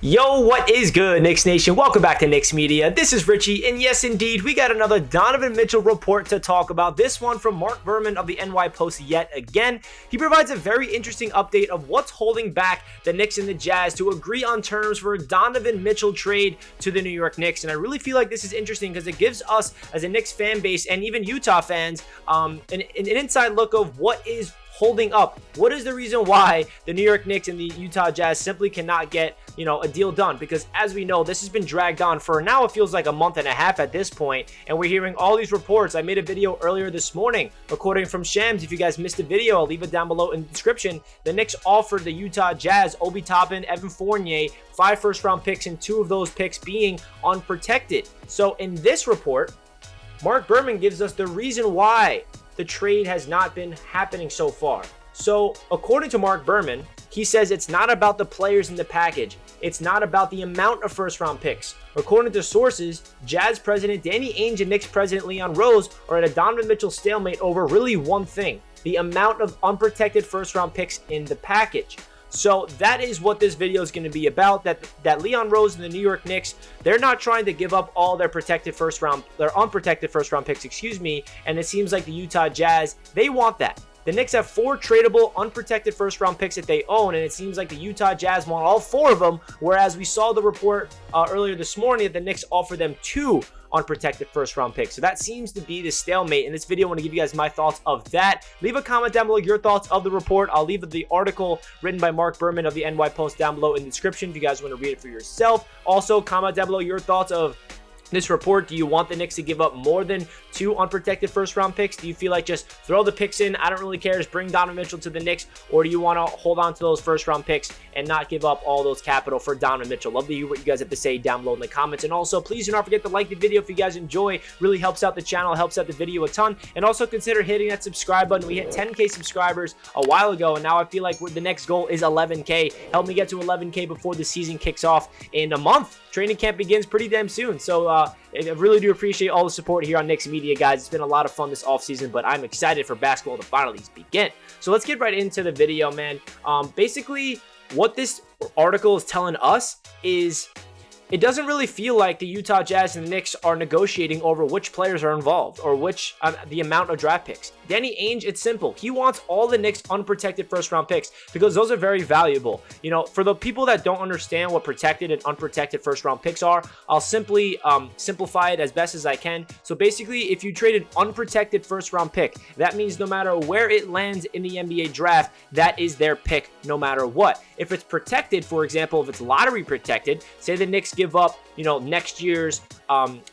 Yo, what is good, Knicks Nation? Welcome back to Knicks Media. This is Richie, and yes, indeed, we got another Donovan Mitchell report to talk about. This one from Marc Berman of the NY Post yet again. He provides a very interesting update of what's holding back the Knicks and the Jazz to agree on terms for a Donovan Mitchell trade to the New York Knicks. And I really feel like this is interesting because it gives us, as a Knicks fan base and even Utah fans, an inside look of what is holding up. What is the reason why the New York Knicks and the Utah Jazz simply cannot get, a deal done? Because as we know, this has been dragged on for now it feels like a month and a half at this point, and we're hearing all these reports. I made a video earlier this morning, according from Shams. If you guys missed the video, I'll leave it down below in the description. The Knicks offered the Utah Jazz Obi Toppin, Evan Fournier, 5 first-round picks, and 2 of those picks being unprotected. So in this report, Marc Berman gives us the reason why the trade has not been happening so far. So according to Marc Berman, he says it's not about the players in the package. It's not about the amount of first-round picks. According to sources, Jazz president Danny Ainge and Knicks president Leon Rose are at a Donovan Mitchell stalemate over really one thing: the amount of unprotected first-round picks in the package. So that is what this video is going to be about, that Leon Rose and the New York Knicks, they're not trying to give up all their unprotected first round picks, and it seems like the Utah Jazz, they want that. The Knicks have 4 tradable unprotected first round picks that they own, and it seems like the Utah Jazz want all 4 of them, whereas we saw the report earlier this morning that the Knicks offered them 2 unprotected first round picks. So that seems to be the stalemate. In this video, I want to give you guys my thoughts of that. Leave a comment down below your thoughts of the report. I'll leave the article written by Marc Berman of the NY Post down below in the description if you guys want to read it for yourself. Also, comment down below your thoughts of this report. Do you want the Knicks to give up more than 2 unprotected first-round picks? Do you feel like just throw the picks in, I don't really care, just bring Donovan Mitchell to the Knicks? Or do you want to hold on to those first-round picks and not give up all those capital for Donovan Mitchell? Love to hear what you guys have to say down below in the comments. And also, please do not forget to like the video if you guys enjoy. Really helps out the channel, helps out the video a ton. And also consider hitting that subscribe button. We hit 10K subscribers a while ago, and now I feel like the next goal is 11K. Help me get to 11K before the season kicks off in a month. Training camp begins pretty damn soon. So I really do appreciate all the support here on Knicks Media, guys. It's been a lot of fun this offseason, but I'm excited for basketball to finally begin. So let's get right into the video, man. Basically, what this article is telling us is it doesn't really feel like the Utah Jazz and the Knicks are negotiating over which players are involved or which the amount of draft picks. Danny Ainge, it's simple. He wants all the Knicks unprotected first-round picks because those are very valuable. For the people that don't understand what protected and unprotected first-round picks are, I'll simply simplify it as best as I can. So basically, if you trade an unprotected first-round pick, that means no matter where it lands in the NBA draft, that is their pick no matter what. If it's protected, for example, if it's lottery protected, say the Knicks give up, next year's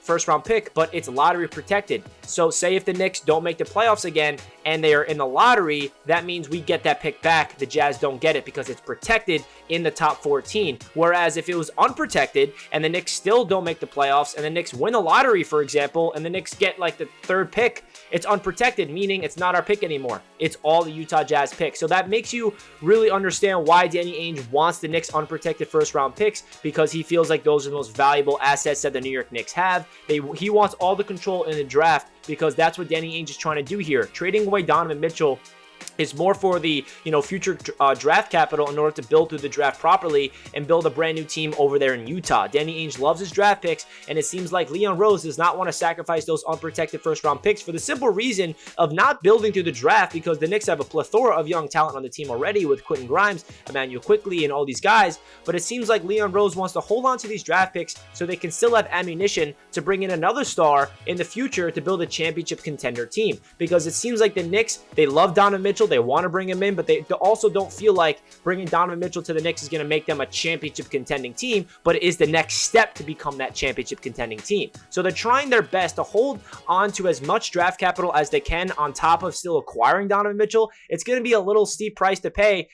first round pick, but it's lottery protected. So say if the Knicks don't make the playoffs again and they are in the lottery, that means we get that pick back. The Jazz don't get it because it's protected in the top 14. Whereas if it was unprotected and the Knicks still don't make the playoffs and the Knicks win the lottery, for example, and the Knicks get like the 3rd pick, it's unprotected, meaning it's not our pick anymore. It's all the Utah Jazz pick. So that makes you really understand why Danny Ainge wants the Knicks unprotected first round picks, because he feels like those are the most valuable assets that the New York Knicks have. He wants all the control in the draft because that's what Danny Ainge is trying to do here. Trading away Donovan Mitchell is more for the future draft capital in order to build through the draft properly and build a brand new team over there in Utah. Danny Ainge loves his draft picks, and it seems like Leon Rose does not want to sacrifice those unprotected first-round picks for the simple reason of not building through the draft, because the Knicks have a plethora of young talent on the team already with Quentin Grimes, Emmanuel Quickley, and all these guys. But it seems like Leon Rose wants to hold on to these draft picks so they can still have ammunition to bring in another star in the future to build a championship contender team. Because it seems like the Knicks, they love Donovan Mitchell. They want to bring him in, but they also don't feel like bringing Donovan Mitchell to the Knicks is going to make them a championship contending team, but it is the next step to become that championship contending team. So they're trying their best to hold on to as much draft capital as they can on top of still acquiring Donovan Mitchell. It's going to be a little steep price to pay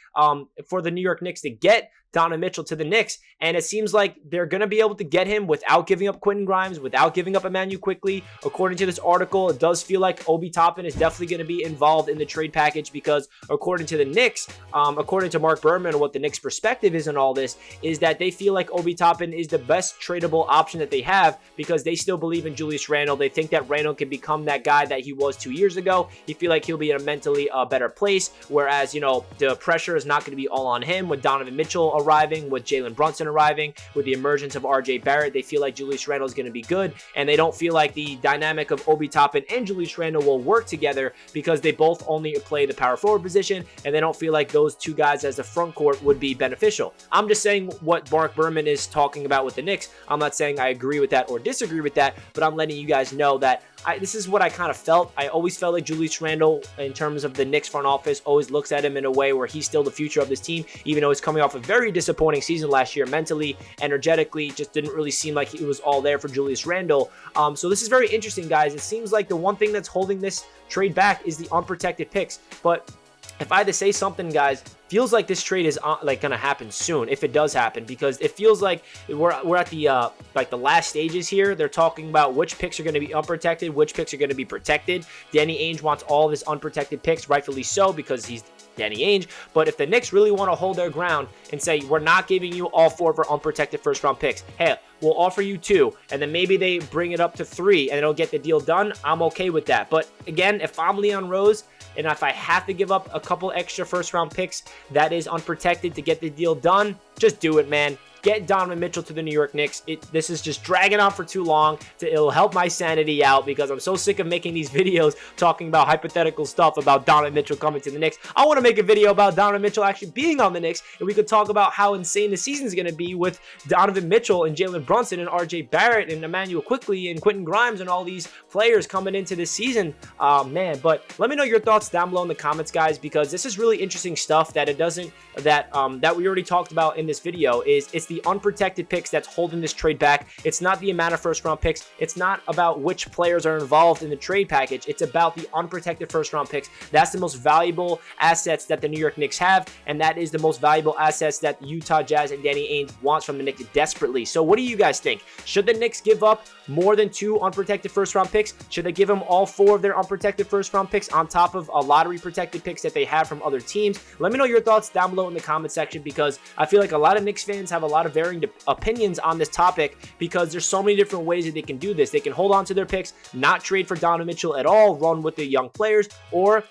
for the New York Knicks to get Donovan Mitchell to the Knicks, and it seems like they're going to be able to get him without giving up Quentin Grimes, without giving up Emmanuel Quickley. According to this article, it does feel like Obi Toppin is definitely going to be involved in the trade package because according to the Knicks, according to Marc Berman, what the Knicks' perspective is in all this is that they feel like Obi Toppin is the best tradable option that they have because they still believe in Julius Randle. They think that Randle can become that guy that he was 2 years ago. He feel like he'll be in a mentally better place, whereas, the pressure is not going to be all on him with Donovan Mitchell arriving, with Jalen Brunson arriving, with the emergence of RJ Barrett, they feel like Julius Randle is going to be good, and they don't feel like the dynamic of Obi Toppin and Julius Randle will work together because they both only play the power forward position, and they don't feel like those two guys as the front court would be beneficial. I'm just saying what Marc Berman is talking about with the Knicks. I'm not saying I agree with that or disagree with that, but I'm letting you guys know that this is what I kind of felt. I always felt like Julius Randle, in terms of the Knicks front office, always looks at him in a way where he's still the future of this team, even though he's coming off a very disappointing season last year mentally, energetically, just didn't really seem like it was all there for Julius Randle. So this is very interesting, guys. It seems like the one thing that's holding this trade back is the unprotected picks. But if I had to say something, guys, feels like this trade is gonna happen soon, if it does happen, because it feels like we're at the the last stages here. They're talking about which picks are going to be unprotected, which picks are going to be protected. Danny Ainge wants all of his unprotected picks, rightfully so, because he's Danny Ainge. But if the Knicks really want to hold their ground and say, we're not giving you all 4 of our unprotected first round picks, hey, we'll offer you 2, and then maybe they bring it up to 3 and it'll get the deal done, I'm okay with that. But again, if I'm Leon Rose, and if I have to give up a couple extra first round picks that is unprotected to get the deal done, just do it, man. Get Donovan Mitchell to the New York Knicks. This is just dragging on for too long. It'll help my sanity out because I'm so sick of making these videos talking about hypothetical stuff about Donovan Mitchell coming to the Knicks. I want to make a video about Donovan Mitchell actually being on the Knicks, and we could talk about how insane the season is going to be with Donovan Mitchell and Jalen Brunson and RJ Barrett and Emmanuel Quickley and Quentin Grimes and all these players coming into this season. Man, but let me know your thoughts down below in the comments, guys, because this is really interesting stuff that that we already talked about in this video. It's the unprotected picks that's holding this trade back. It's not the amount of first round picks. It's not about which players are involved in the trade package. It's about the unprotected first round picks. That's the most valuable assets that the New York Knicks have, and that is the most valuable assets that Utah Jazz and Danny Ainge wants from the Knicks desperately. So what do you guys think? Should the Knicks give up more than 2 unprotected first round picks? Should they give them all 4 of their unprotected first round picks on top of a lottery protected picks that they have from other teams? Let me know your thoughts down below in the comment section, because I feel like a lot of Knicks fans have a lot of varying opinions on this topic, because there's so many different ways that they can do this. They can hold on to their picks, not trade for Donovan Mitchell at all, run with the young players, or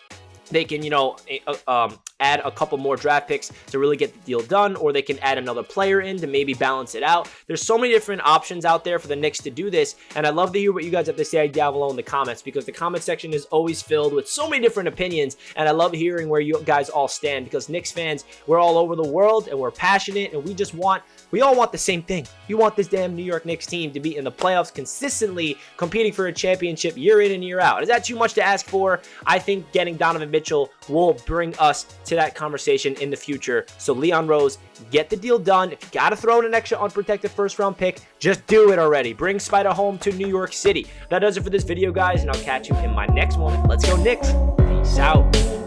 they can, add a couple more draft picks to really get the deal done, or they can add another player in to maybe balance it out. There's so many different options out there for the Knicks to do this, and I'd love to hear what you guys have to say down below in the comments, because the comment section is always filled with so many different opinions, and I love hearing where you guys all stand, because Knicks fans, we're all over the world, and we're passionate, and we all want the same thing. You want this damn New York Knicks team to be in the playoffs consistently, competing for a championship year in and year out. Is that too much to ask for? I think getting Donovan Mitchell will bring us to that conversation in the future. So Leon Rose, get the deal done. If you got to throw in an extra unprotected first round pick, just do it already. Bring Spider home to New York City. That does it for this video, guys, and I'll catch you in my next one. Let's go Knicks. Peace out.